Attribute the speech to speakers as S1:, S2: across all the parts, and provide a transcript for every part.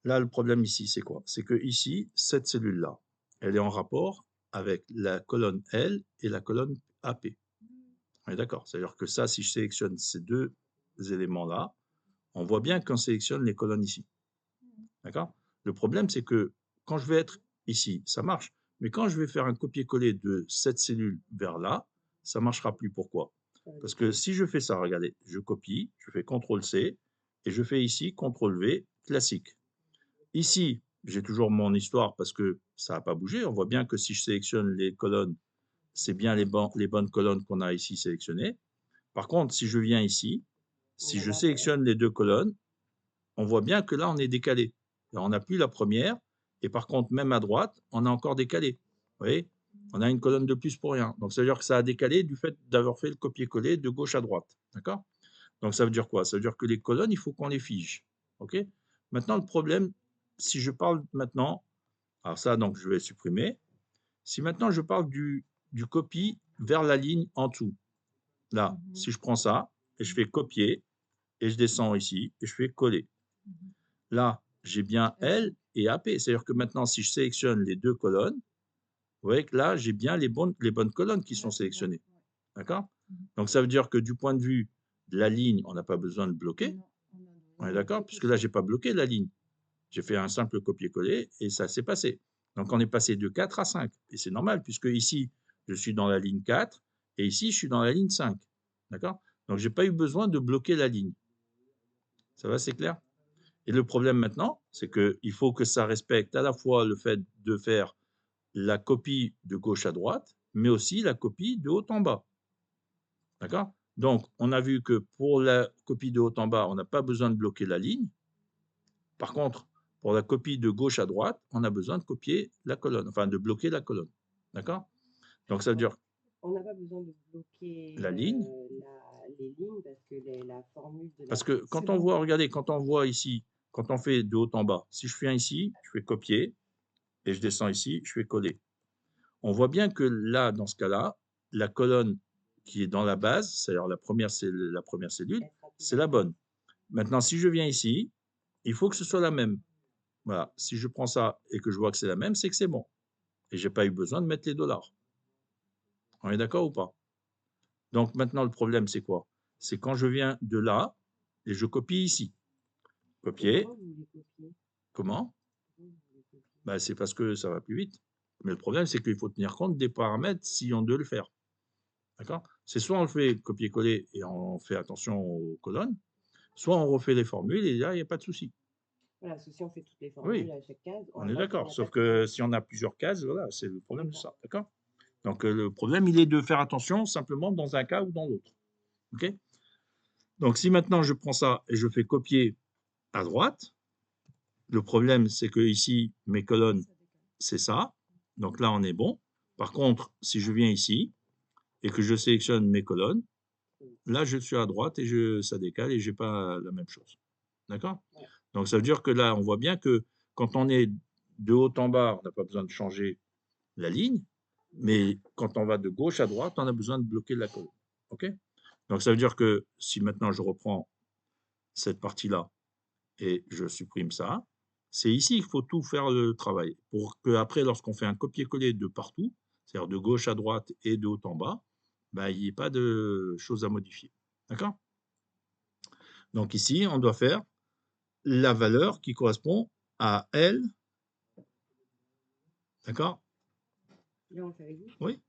S1: Là, le problème ici, c'est quoi? C'est que ici, cette cellule-là, elle est en rapport avec la colonne L et la colonne AP. On est d'accord? C'est-à-dire que ça, si je sélectionne ces deux éléments-là, on voit bien qu'on sélectionne les colonnes ici. D'accord? Le problème, c'est que quand je vais être ici, ça marche. Mais quand je vais faire un copier-coller de cette cellule vers là, ça ne marchera plus. Pourquoi? Parce que si je fais ça, regardez, je copie, je fais CTRL-C, et je fais ici CTRL-V, classique. Ici, j'ai toujours mon histoire parce que ça n'a pas bougé. On voit bien que si je sélectionne les colonnes, c'est bien les bonnes colonnes qu'on a ici sélectionnées. Par contre, si je viens ici, si je sélectionne les deux colonnes, on voit bien que là, on est décalé. Là, on n'a plus la première, et par contre, même à droite, on a encore décalé. Vous voyez? On a une colonne de plus pour rien. Donc, ça veut dire que ça a décalé du fait d'avoir fait le copier-coller de gauche à droite. D'accord? Donc, ça veut dire quoi? Ça veut dire que les colonnes, il faut qu'on les fige. OK? Maintenant, le problème, si je parle maintenant, alors ça, donc, je vais supprimer. Si maintenant, je parle du copie vers la ligne en dessous, là, si je prends ça, et je fais copier, et je descends ici, et je fais coller. Là, j'ai bien L et AP. C'est-à-dire que maintenant, si je sélectionne les deux colonnes, vous voyez que là, j'ai bien les bonnes colonnes qui sont sélectionnées. D'accord? Donc, ça veut dire que du point de vue de la ligne, on n'a pas besoin de bloquer. On est d'accord? Puisque là, je n'ai pas bloqué la ligne. J'ai fait un simple copier-coller et ça s'est passé. Donc, on est passé de 4 à 5. Et c'est normal, puisque ici, je suis dans la ligne 4 et ici, je suis dans la ligne 5. D'accord? Donc, je n'ai pas eu besoin de bloquer la ligne. Ça va, c'est clair? Et le problème maintenant, c'est qu'il faut que ça respecte à la fois le fait de faire la copie de gauche à droite, mais aussi la copie de haut en bas. D'accord? Donc, on a vu que pour la copie de haut en bas, on n'a pas besoin de bloquer la ligne. Par contre, pour la copie de gauche à droite, on a besoin de copier la colonne, enfin de bloquer la colonne. D'accord? Donc, ça veut dire
S2: On n'a pas besoin de bloquer
S1: la ligne,
S2: les lignes parce que la formule de la...
S1: parce que quand on voit, regardez, quand on voit ici, quand on fait de haut en bas, si je viens ici, je fais copier, et je descends ici, je fais coller. On voit bien que là, dans ce cas-là, la colonne qui est dans la base, c'est-à-dire la première cellule, c'est la bonne. Maintenant, si je viens ici, il faut que ce soit la même. Voilà. Si je prends ça et que je vois que c'est la même, c'est que c'est bon. Et je n'ai pas eu besoin de mettre les dollars. On est d'accord ou pas? Donc maintenant, le problème, c'est quoi? C'est quand je viens de là et je copie ici. Copier. Comment? Ben, c'est parce que ça va plus vite. Mais le problème, c'est qu'il faut tenir compte des paramètres si on doit le faire. D'accord? C'est soit on le fait copier-coller et on fait attention aux colonnes, soit on refait les formules et là, il n'y a pas de souci.
S2: Voilà, parce que si on fait toutes les formules
S1: Oui,
S2: à chaque case,
S1: on est
S2: hop, on
S1: d'accord.
S2: n'a pas
S1: Sauf
S2: de
S1: que
S2: problème.
S1: si on a plusieurs cases, voilà, c'est le problème de ça. D'accord? Donc, le problème, il est de faire attention simplement dans un cas ou dans l'autre. OK? Donc, si maintenant je prends ça et je fais copier à droite, le problème, c'est que ici, mes colonnes, c'est ça. Donc là, on est bon. Par contre, si je viens ici et que je sélectionne mes colonnes, là, je suis à droite et ça décale et je n'ai pas la même chose. D'accord? Donc, ça veut dire que là, on voit bien que quand on est de haut en bas, on n'a pas besoin de changer la ligne, mais quand on va de gauche à droite, on a besoin de bloquer la colonne. OK? Donc, ça veut dire que si maintenant je reprends cette partie-là et je supprime ça, c'est ici qu'il faut tout faire le travail pour qu'après, lorsqu'on fait un copier-coller de partout, c'est-à-dire de gauche à droite et de haut en bas, ben, il n'y ait pas de choses à modifier. D'accord? Donc ici, on doit faire la valeur qui correspond à L. D'accord?
S2: Là, on le fait avec vous?
S1: Oui.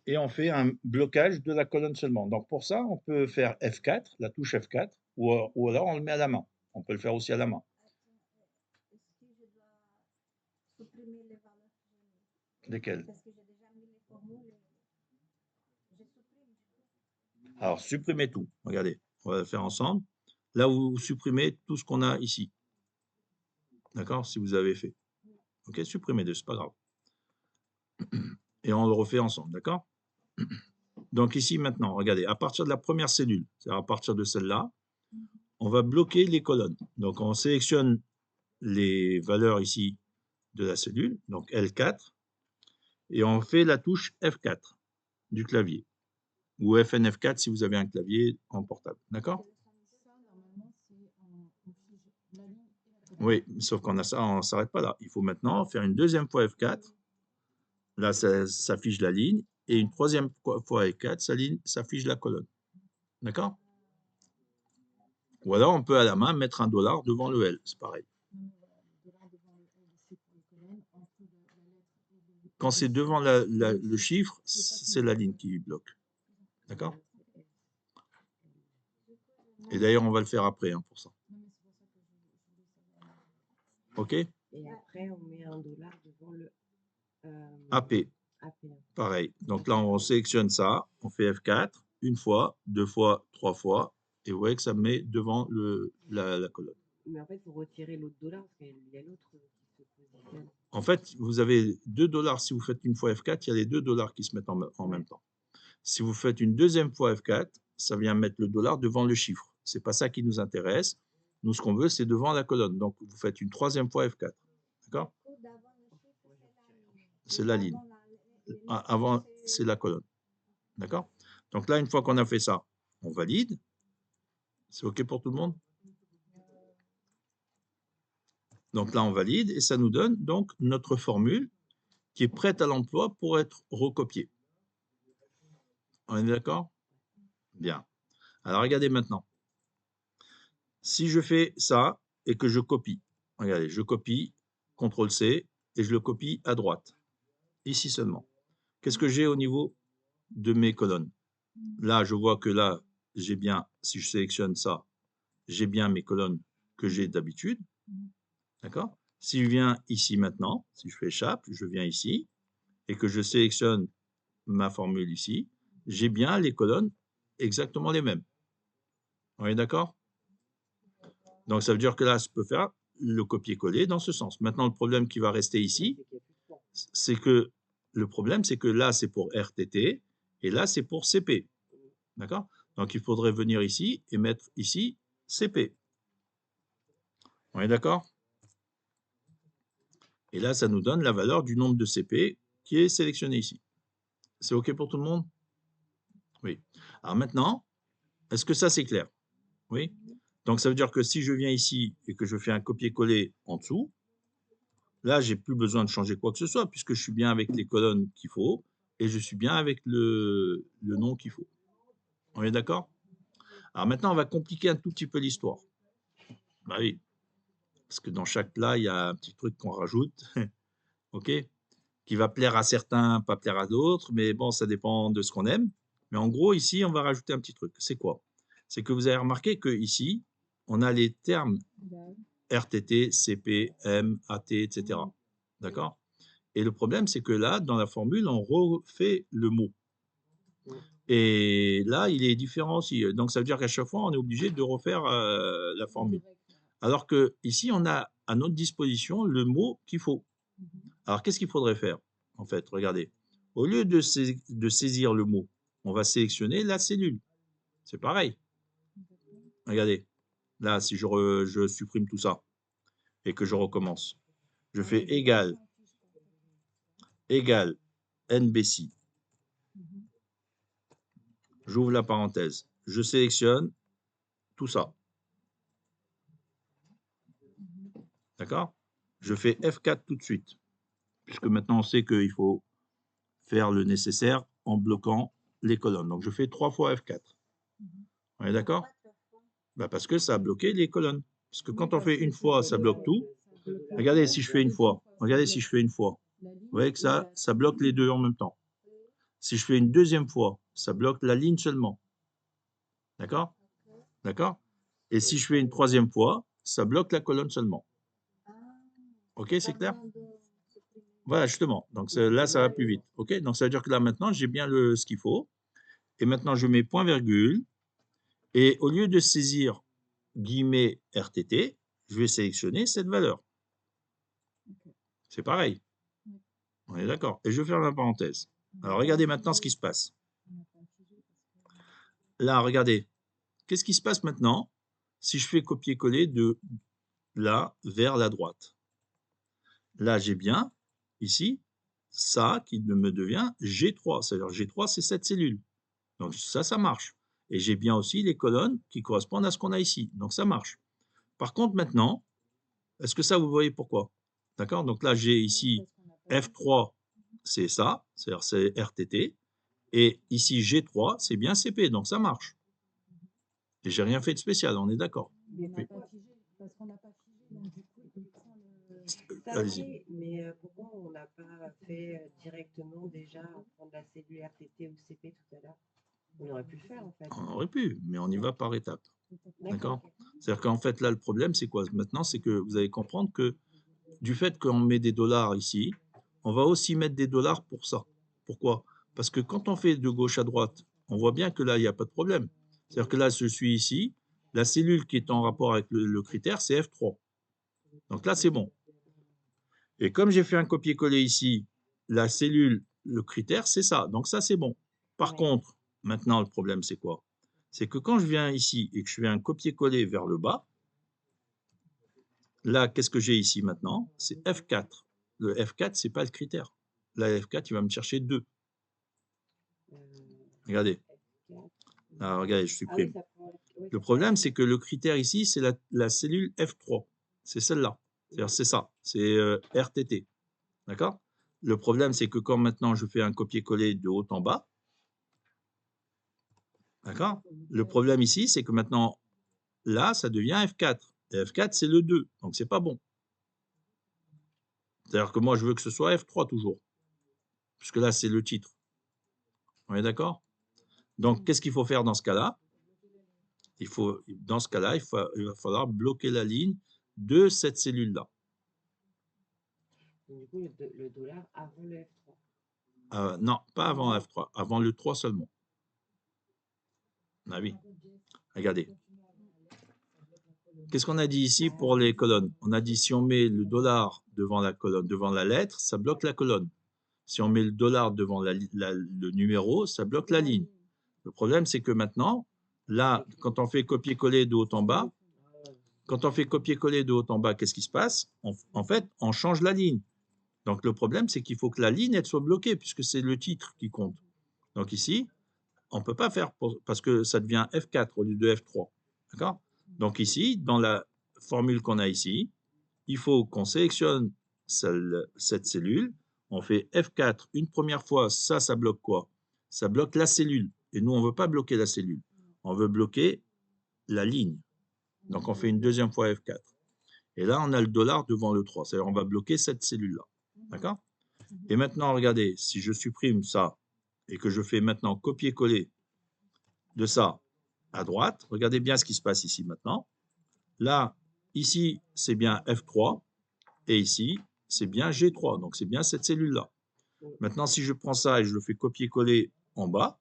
S1: Et on fait un blocage de la colonne seulement. Donc pour ça, on peut faire F4, la touche F4, ou alors on le met à la main. On peut le faire aussi à la main. Lesquelles? Alors supprimez tout. Regardez, on va le faire ensemble. Là, vous supprimez tout ce qu'on a ici. D'accord? Si vous avez fait. Ok, supprimez-le, c'est pas grave. Et on le refait ensemble, d'accord? Donc ici maintenant, regardez, à partir de la première cellule, c'est-à-dire à partir de celle-là, on va bloquer les colonnes. Donc on sélectionne les valeurs ici de la cellule, donc L4, et on fait la touche F4 du clavier, ou FNF4 si vous avez un clavier en portable, d'accord? Oui, sauf qu'on a ça, on ne s'arrête pas là. Il faut maintenant faire une deuxième fois F4. Là, ça s'affiche la ligne. Et une troisième fois F4, ça affiche la colonne. D'accord? Ou alors, on peut à la main mettre un dollar devant le L. C'est pareil. Quand c'est devant le chiffre, c'est la ligne qui bloque. D'accord? Et d'ailleurs, on va le faire après hein, pour ça. OK?
S2: Et après, on met un dollar devant le
S1: AP.
S2: AP.
S1: Pareil. Donc là, on sélectionne ça. On fait F4. Une fois, deux fois, trois fois. Et vous voyez que ça met devant la colonne.
S2: Mais en fait, il faut retirer l'autre dollar parce qu'il y a l'autre qui se positionne.
S1: En fait, vous avez 2 dollars. Si vous faites une fois F4, il y a les 2 dollars qui se mettent en même temps. Si vous faites une deuxième fois F4, ça vient mettre le dollar devant le chiffre. Ce n'est pas ça qui nous intéresse. Nous, ce qu'on veut, c'est devant la colonne. Donc, vous faites une troisième fois F4. D'accord? C'est la ligne. Avant, c'est la colonne. D'accord? Donc là, une fois qu'on a fait ça, on valide. C'est OK pour tout le monde? Donc là, on valide et ça nous donne donc notre formule qui est prête à l'emploi pour être recopiée. On est d'accord? Bien. Alors, regardez maintenant. Si je fais ça et que je copie, regardez, je copie, CTRL-C, et je le copie à droite, ici seulement. Qu'est-ce que j'ai au niveau de mes colonnes? Là, je vois que là, j'ai bien, si je sélectionne ça, j'ai bien mes colonnes que j'ai d'habitude. D'accord? Si je viens ici maintenant, si je fais échappe, je viens ici, et que je sélectionne ma formule ici, j'ai bien les colonnes exactement les mêmes. On est d'accord? Donc, ça veut dire que là, je peux faire le copier-coller dans ce sens. Maintenant, le problème qui va rester ici, c'est que le problème, c'est que là, c'est pour RTT et là, c'est pour CP. D'accord? Donc, il faudrait venir ici et mettre ici CP. On est d'accord? Et là, ça nous donne la valeur du nombre de CP qui est sélectionné ici. C'est OK pour tout le monde? Oui. Alors maintenant, est-ce que ça, c'est clair? Oui? Donc, ça veut dire que si je viens ici et que je fais un copier-coller en dessous, là, j'ai plus besoin de changer quoi que ce soit puisque je suis bien avec les colonnes qu'il faut et je suis bien avec le nom qu'il faut. On est d'accord? Alors maintenant, on va compliquer un tout petit peu l'histoire. Bah oui, parce que dans chaque plat, il y a un petit truc qu'on rajoute, ok, qui va plaire à certains, pas plaire à d'autres, mais bon, ça dépend de ce qu'on aime. Mais en gros, ici, on va rajouter un petit truc. C'est quoi? C'est que vous avez remarqué que ici, on a les termes RTT, CP, M, AT, etc. D'accord? Et le problème, c'est que là, dans la formule, on refait le mot. Et là, il est différent aussi. Donc, ça veut dire qu'à chaque fois, on est obligé de refaire la formule. Alors que ici, on a à notre disposition le mot qu'il faut. Alors, qu'est-ce qu'il faudrait faire? En fait, regardez. Au lieu de saisir le mot, on va sélectionner la cellule. C'est pareil. Regardez. Là, si je supprime tout ça et que je recommence, je fais égal NBC. J'ouvre la parenthèse. Je sélectionne tout ça. D'accord? Je fais F4 tout de suite, puisque maintenant on sait qu'il faut faire le nécessaire en bloquant les colonnes. Donc je fais 3 fois F4. On est d'accord? Bah parce que ça a bloqué les colonnes. Parce que quand on fait une fois, ça bloque tout. Regardez si je fais une fois. Regardez si je fais une fois. Vous voyez que ça bloque les deux en même temps. Si je fais une deuxième fois, ça bloque la ligne seulement. D'accord? D'accord? Et si je fais une troisième fois, ça bloque la colonne seulement. Ok, c'est clair? Voilà, justement. Donc là, ça va plus vite. Ok, donc ça veut dire que là, maintenant, j'ai bien ce qu'il faut. Et maintenant, je mets point virgule. Et au lieu de saisir guillemets RTT, je vais sélectionner cette valeur. C'est pareil. On est d'accord. Et je vais faire la parenthèse. Alors, regardez maintenant ce qui se passe. Là, regardez. Qu'est-ce qui se passe maintenant si je fais copier-coller de là vers la droite? Là, j'ai bien, ici, ça qui me devient G3. C'est-à-dire G3, c'est cette cellule. Donc ça marche. Et j'ai bien aussi les colonnes qui correspondent à ce qu'on a ici. Donc ça marche. Par contre, maintenant, Est-ce que ça, vous voyez pourquoi? D'accord? Donc là, j'ai ici F3, c'est ça, c'est-à-dire c'est RTT, et ici G3, c'est bien CP, donc ça marche. Et j'ai rien fait de spécial, on est d'accord?
S2: Mais
S1: Oui,
S2: pourquoi parce qu'on n'a pas figé, donc du coup, il prend le ça
S1: allez-y.
S2: OK, mais pourquoi on n'a pas fait, directement déjà prendre la cellule RTT ou CP tout à l'heure? On aurait pu le faire en fait.
S1: On aurait pu, mais on y va par étapes.
S2: D'accord,
S1: D'accord?
S2: OK.
S1: C'est-à-dire qu'en fait, là, le problème, c'est quoi? Maintenant, c'est que vous allez comprendre que du fait qu'on met des dollars ici, on va aussi mettre des dollars pour ça. Pourquoi? Parce que quand on fait de gauche à droite, on voit bien que là, il n'y a pas de problème. C'est-à-dire que là, je suis ici, la cellule qui est en rapport avec le critère, c'est F3. Donc là, c'est bon. Et comme j'ai fait un copier-coller ici, la cellule, le critère, c'est ça. Donc ça, c'est bon. Par
S2: Ouais.
S1: contre, maintenant, le problème, c'est quoi? C'est que quand je viens ici et que je fais un copier-coller vers le bas, là, qu'est-ce que j'ai ici maintenant? C'est F4. Le F4, c'est pas le critère. Là, F4, il va me chercher 2.
S2: Heu,
S1: Regardez.
S2: F4.
S1: Ah, regardez, je
S2: Ah oui,
S1: supprime.
S2: ça prend oui,
S1: Le
S2: ça prend
S1: problème, c'est
S2: F4.
S1: que le critère ici, c'est la cellule F3. C'est celle-là. C'est-à-dire, c'est ça. C'est RTT. D'accord? Le problème, c'est que quand maintenant je fais un copier-coller de haut en bas, d'accord? Le problème ici, c'est que maintenant, là, ça devient F4. Et F4, c'est le 2. Donc, c'est pas bon. C'est-à-dire que moi, je veux que ce soit F3 toujours. Puisque là, c'est le titre. On est d'accord? Donc, qu'est-ce qu'il faut faire dans ce cas-là? Dans ce cas-là, il va falloir bloquer la ligne de cette cellule-là.
S2: Donc du coup, le dollar avant le F3.
S1: Non, pas avant F3, avant le 3 seulement. Ah oui, regardez. Qu'est-ce qu'on a dit ici pour les colonnes? On a dit si on met le dollar devant la colonne, devant la lettre, ça bloque la colonne. Si on met le dollar devant le numéro, ça bloque la ligne. Le problème, c'est que maintenant, là, quand on fait copier-coller de haut en bas, qu'est-ce qui se passe? En fait, on change la ligne. Donc, le problème, c'est qu'il faut que la ligne, elle soit bloquée, puisque c'est le titre qui compte. Donc ici, on ne peut pas faire, parce que ça devient F4 au lieu de F3. D'accord? Donc ici, dans la formule qu'on a ici, il faut qu'on sélectionne cette cellule, on fait F4 une première fois, ça bloque quoi? Ça bloque la cellule. Et nous, on ne veut pas bloquer la cellule. On veut bloquer la ligne. Donc on fait une deuxième fois F4. Et là, on a le dollar devant le 3. C'est-à-dire on va bloquer cette cellule-là. D'accord? Et maintenant, regardez, si je supprime ça et que je fais maintenant copier-coller de ça à droite, regardez bien ce qui se passe ici maintenant. Là, ici, c'est bien F3 et ici, c'est bien G3. Donc, c'est bien cette cellule-là. Maintenant, si je prends ça et je le fais copier-coller en bas,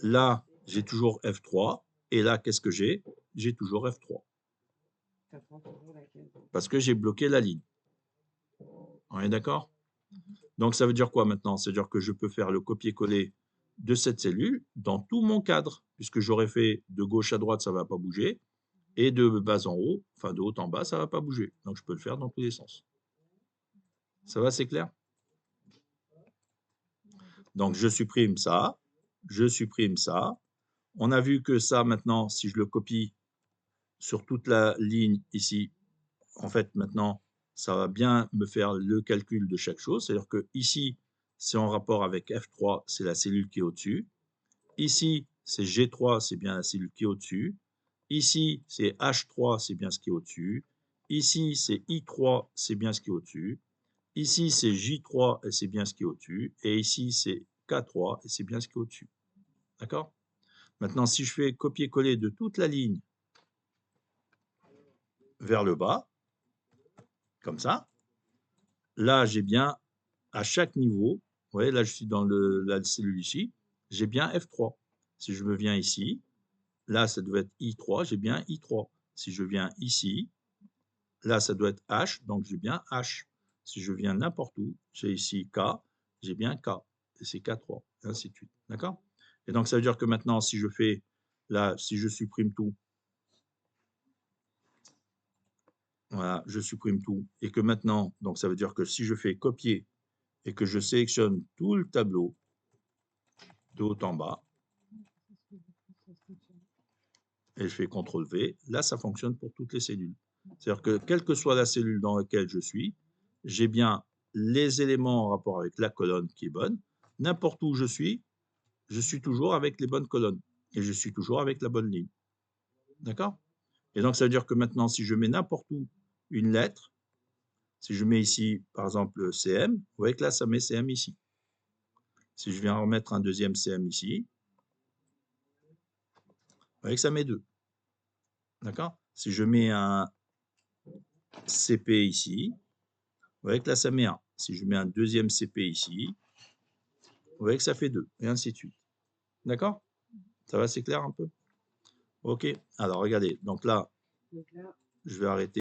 S1: là, j'ai toujours F3 et là, qu'est-ce que j'ai? J'ai toujours F3
S2: Ça prend toujours la case.
S1: parce que j'ai bloqué la ligne. On est d'accord? Donc, ça veut dire quoi maintenant? Ça veut dire que je peux faire le copier-coller de cette cellule dans tout mon cadre, puisque j'aurais fait de gauche à droite, ça ne va pas bouger, et de bas en haut, enfin de haut en bas, ça ne va pas bouger. Donc, je peux le faire dans tous les sens. Ça va, c'est clair? Donc, je supprime ça, je supprime ça. On a vu que ça, maintenant, si je le copie sur toute la ligne ici, en fait, maintenant, ça va bien me faire le calcul de chaque chose. C'est-à-dire que ici, c'est en rapport avec F3, c'est la cellule qui est au-dessus. Ici, c'est G3, c'est bien la cellule qui est au-dessus. Ici, c'est H3, c'est bien ce qui est au-dessus. Ici, c'est I3, c'est bien ce qui est au-dessus. Ici, c'est J3, et c'est bien ce qui est au-dessus. Et ici, c'est K3, et c'est bien ce qui est au-dessus. D'accord? Maintenant, si je fais copier-coller de toute la ligne vers le bas, comme ça, là, j'ai bien, à chaque niveau, vous voyez, là, je suis dans la cellule ici, j'ai bien F3. Si je me viens ici, là, ça doit être I3, j'ai bien I3. Si je viens ici, là, ça doit être H, donc j'ai bien H. Si je viens n'importe où, j'ai ici K, j'ai bien K. Et c'est K3, et ainsi de suite. D'accord? Et donc, ça veut dire que maintenant, si je fais, là, si je supprime tout, voilà, je supprime tout, et que maintenant, donc ça veut dire que si je fais copier et que je sélectionne tout le tableau de haut en bas, et je fais CTRL V, là, ça fonctionne pour toutes les cellules. C'est-à-dire que quelle que soit la cellule dans laquelle je suis, j'ai bien les éléments en rapport avec la colonne qui est bonne. N'importe où je suis toujours avec les bonnes colonnes et je suis toujours avec la bonne ligne. D'accord? Et donc, ça veut dire que maintenant, si je mets n'importe où une lettre, si je mets ici, par exemple, CM, vous voyez que là, ça met CM ici. Si je viens remettre un deuxième CM ici, vous voyez que ça met 2. D'accord? Si je mets un CP ici, vous voyez que là, ça met 1. Si je mets un deuxième CP ici, vous voyez que ça fait 2, et ainsi de suite. D'accord? Ça va, c'est clair un peu? OK. Alors, regardez. Donc là,
S2: Donc là,
S1: je vais arrêter.